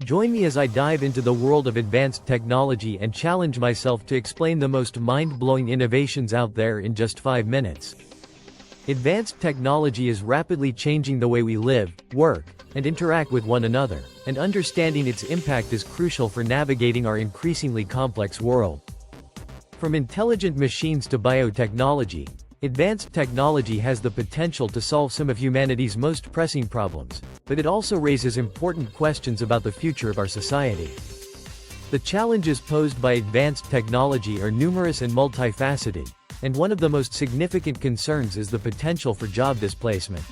Join me as I dive into the world of advanced technology and challenge myself to explain the most mind-blowing innovations out there in just 5 minutes. Advanced technology is rapidly changing the way we live, work, and interact with one another, and understanding its impact is crucial for navigating our increasingly complex world. From intelligent machines to biotechnology, advanced technology has the potential to solve some of humanity's most pressing problems, but it also raises important questions about the future of our society. The challenges posed by advanced technology are numerous and multifaceted, and one of the most significant concerns is the potential for job displacement.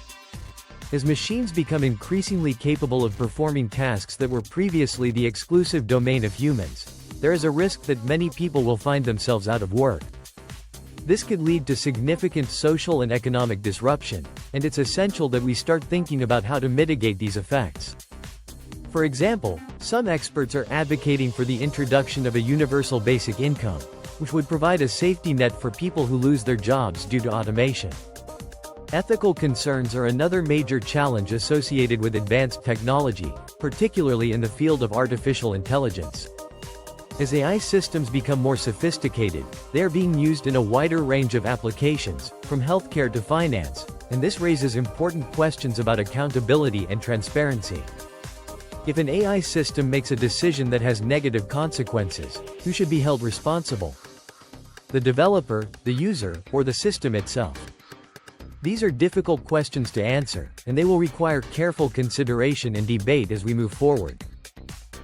As machines become increasingly capable of performing tasks that were previously the exclusive domain of humans, there is a risk that many people will find themselves out of work. This could lead to significant social and economic disruption, and it's essential that we start thinking about how to mitigate these effects. For example, some experts are advocating for the introduction of a universal basic income, which would provide a safety net for people who lose their jobs due to automation. Ethical concerns are another major challenge associated with advanced technology, particularly in the field of artificial intelligence. As AI systems become more sophisticated, they are being used in a wider range of applications, from healthcare to finance, and this raises important questions about accountability and transparency. If an AI system makes a decision that has negative consequences, who should be held responsible? The developer, the user, or the system itself? These are difficult questions to answer, and they will require careful consideration and debate as we move forward.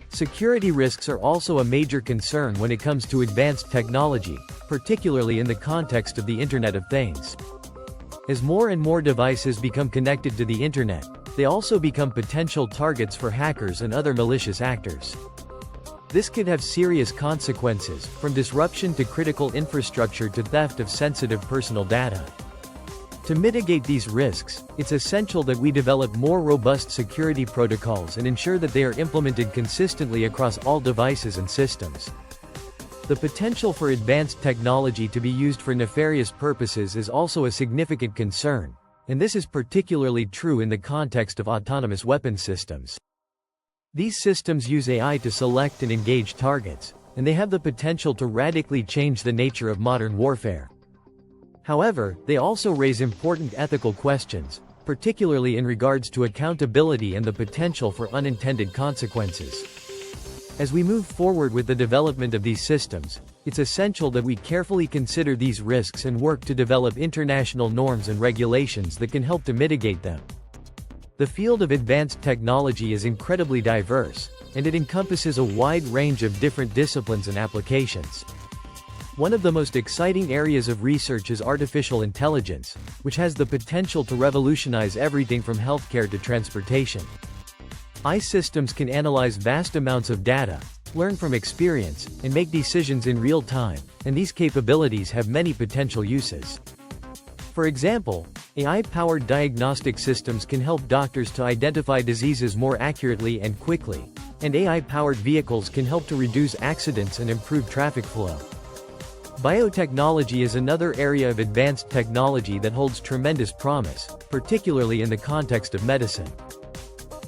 Security risks are also a major concern when it comes to advanced technology, particularly in the context of the Internet of Things. As more and more devices become connected to the Internet, they also become potential targets for hackers and other malicious actors. This could have serious consequences, from disruption to critical infrastructure to theft of sensitive personal data. To mitigate these risks, it's essential that we develop more robust security protocols and ensure that they are implemented consistently across all devices and systems. The potential for advanced technology to be used for nefarious purposes is also a significant concern, and this is particularly true in the context of autonomous weapon systems. These systems use AI to select and engage targets, and they have the potential to radically change the nature of modern warfare. However, they also raise important ethical questions, particularly in regards to accountability and the potential for unintended consequences. As we move forward with the development of these systems, it's essential that we carefully consider these risks and work to develop international norms and regulations that can help to mitigate them. The field of advanced technology is incredibly diverse, and it encompasses a wide range of different disciplines and applications. One of the most exciting areas of research is artificial intelligence, which has the potential to revolutionize everything from healthcare to transportation. AI systems can analyze vast amounts of data, learn from experience, and make decisions in real time, and these capabilities have many potential uses. For example, AI-powered diagnostic systems can help doctors to identify diseases more accurately and quickly, and AI-powered vehicles can help to reduce accidents and improve traffic flow. Biotechnology is another area of advanced technology that holds tremendous promise, particularly in the context of medicine.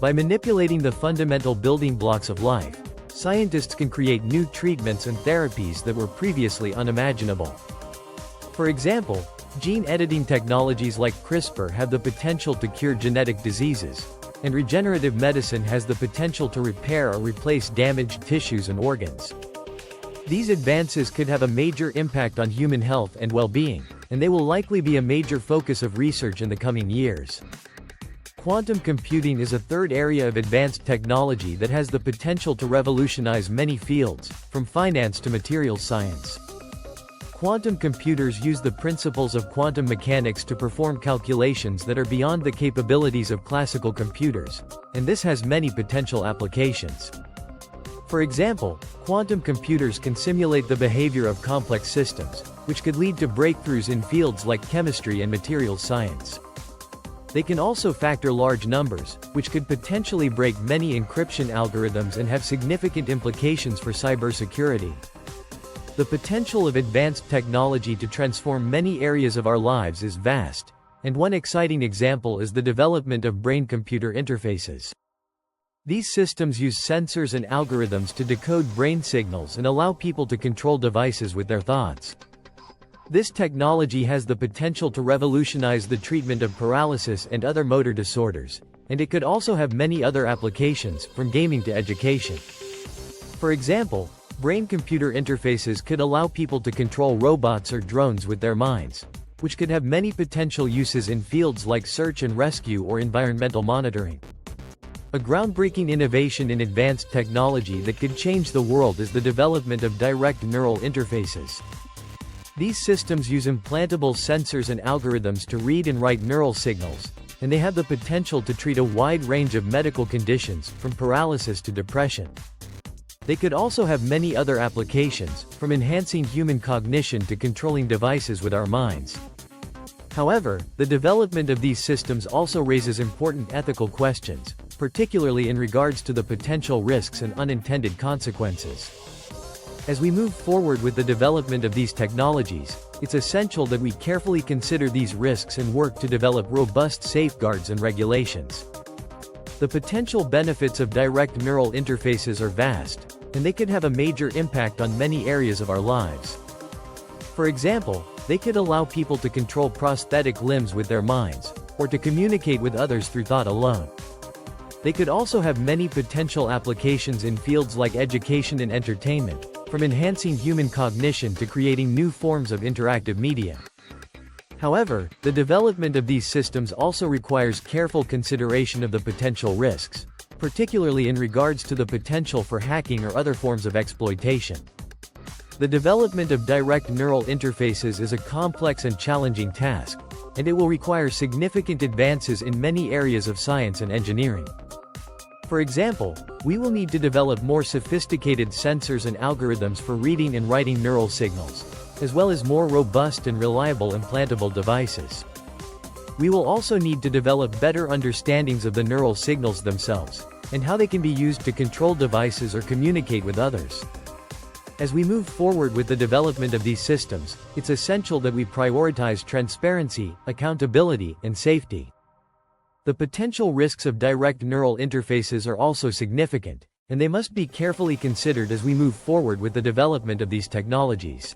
By manipulating the fundamental building blocks of life, scientists can create new treatments and therapies that were previously unimaginable. For example, gene editing technologies like CRISPR have the potential to cure genetic diseases, and regenerative medicine has the potential to repair or replace damaged tissues and organs. These advances could have a major impact on human health and well-being, and they will likely be a major focus of research in the coming years. Quantum computing is a third area of advanced technology that has the potential to revolutionize many fields, from finance to materials science. Quantum computers use the principles of quantum mechanics to perform calculations that are beyond the capabilities of classical computers, and this has many potential applications. For example, quantum computers can simulate the behavior of complex systems, which could lead to breakthroughs in fields like chemistry and materials science. They can also factor large numbers, which could potentially break many encryption algorithms and have significant implications for cybersecurity. The potential of advanced technology to transform many areas of our lives is vast, and one exciting example is the development of brain-computer interfaces. These systems use sensors and algorithms to decode brain signals and allow people to control devices with their thoughts. This technology has the potential to revolutionize the treatment of paralysis and other motor disorders, and it could also have many other applications, from gaming to education. For example, brain-computer interfaces could allow people to control robots or drones with their minds, which could have many potential uses in fields like search and rescue or environmental monitoring. A groundbreaking innovation in advanced technology that could change the world is the development of direct neural interfaces. These systems use implantable sensors and algorithms to read and write neural signals, and they have the potential to treat a wide range of medical conditions, from paralysis to depression. They could also have many other applications, from enhancing human cognition to controlling devices with our minds. However, the development of these systems also raises important ethical questions, particularly in regards to the potential risks and unintended consequences. As we move forward with the development of these technologies, it's essential that we carefully consider these risks and work to develop robust safeguards and regulations. The potential benefits of direct neural interfaces are vast, and they could have a major impact on many areas of our lives. For example, they could allow people to control prosthetic limbs with their minds, or to communicate with others through thought alone. They could also have many potential applications in fields like education and entertainment, from enhancing human cognition to creating new forms of interactive media. However, the development of these systems also requires careful consideration of the potential risks, particularly in regards to the potential for hacking or other forms of exploitation. The development of direct neural interfaces is a complex and challenging task, and it will require significant advances in many areas of science and engineering. For example, we will need to develop more sophisticated sensors and algorithms for reading and writing neural signals, as well as more robust and reliable implantable devices. We will also need to develop better understandings of the neural signals themselves, and how they can be used to control devices or communicate with others. As we move forward with the development of these systems, it's essential that we prioritize transparency, accountability, and safety. The potential risks of direct neural interfaces are also significant, and they must be carefully considered as we move forward with the development of these technologies.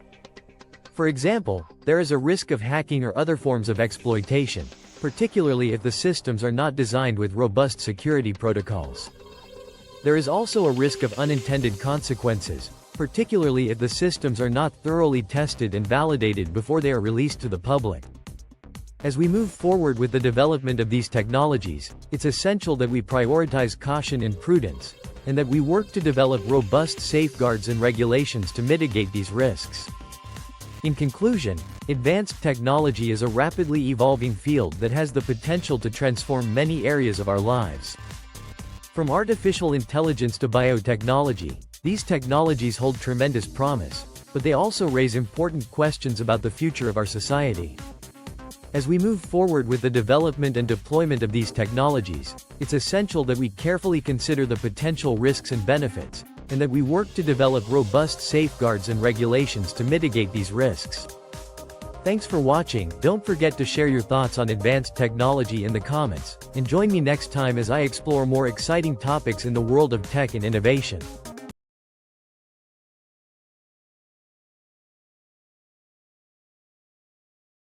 For example, there is a risk of hacking or other forms of exploitation, particularly if the systems are not designed with robust security protocols. There is also a risk of unintended consequences, particularly if the systems are not thoroughly tested and validated before they are released to the public. As we move forward with the development of these technologies, it's essential that we prioritize caution and prudence, and that we work to develop robust safeguards and regulations to mitigate these risks. In conclusion, advanced technology is a rapidly evolving field that has the potential to transform many areas of our lives. From artificial intelligence to biotechnology, these technologies hold tremendous promise, but they also raise important questions about the future of our society. As we move forward with the development and deployment of these technologies, it's essential that we carefully consider the potential risks and benefits, and that we work to develop robust safeguards and regulations to mitigate these risks. Thanks for watching. Don't forget to share your thoughts on advanced technology in the comments, and join me next time as I explore more exciting topics in the world of tech and innovation.